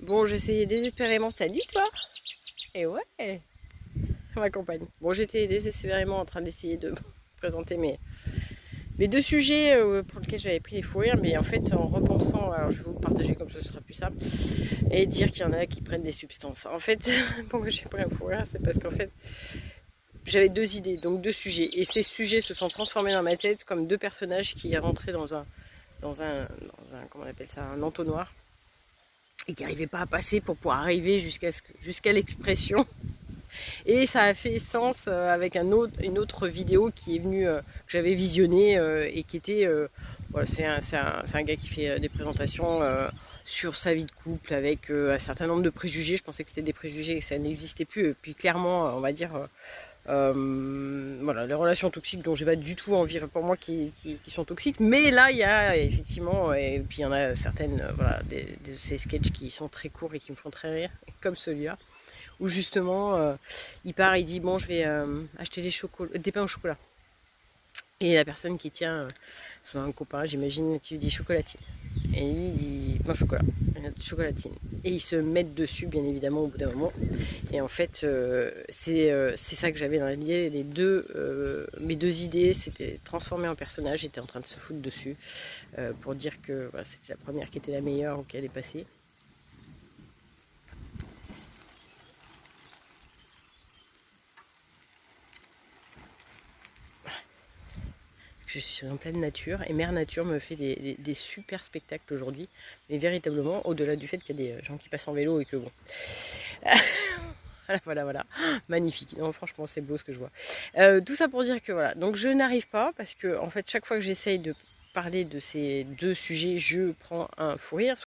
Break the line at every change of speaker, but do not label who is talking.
Bon, j'essayais désespérément. Salut toi! Et ouais, ma compagne. Bon, j'étais désespérément en train d'essayer de présenter mes deux sujets pour lesquels j'avais pris les fous rires, mais en fait, en repensant, alors je vais vous le partager comme ça, ce sera plus simple, et dire qu'il y en a qui prennent des substances. En fait, pourquoi j'ai pris un fou rire, c'est parce qu'en fait, j'avais deux idées, donc deux sujets, et ces sujets se sont transformés dans ma tête comme deux personnages qui rentraient dans un comment on appelle ça, un entonnoir, et qui n'arrivaient pas à passer pour pouvoir arriver jusqu'à l'expression. Et ça a fait sens avec une autre vidéo qui est venue, que j'avais visionnée et qui était... voilà, c'est un gars qui fait des présentations sur sa vie de couple avec un certain nombre de préjugés. Je pensais que c'était des préjugés et que ça n'existait plus. Et puis clairement, on va dire... voilà, les relations toxiques dont j'ai pas du tout envie pour moi qui sont toxiques, mais là il y a effectivement, et puis il y en a certaines, voilà, de ces sketchs qui sont très courts et qui me font très rire, comme celui-là où justement il part, il dit bon je vais acheter des pains au chocolat, et la personne qui tient soit un copain j'imagine qui lui dit chocolatine, et lui il dit pain au chocolat, chocolatine, et ils se mettent dessus bien évidemment au bout d'un moment. Et en fait c'est ça que j'avais dans l'idée, mes deux idées c'était transformé en personnage, j'étais en train de se foutre dessus pour dire que voilà, c'était la première qui était la meilleure ou qu'elle est passée. Je suis en pleine nature et Mère Nature me fait des super spectacles aujourd'hui, mais véritablement au-delà du fait qu'il y a des gens qui passent en vélo et que bon, voilà, magnifique. Non, franchement c'est beau ce que je vois. Tout ça pour dire que voilà, donc je n'arrive pas parce que en fait chaque fois que j'essaye de parler de ces deux sujets, je prends un fou rire.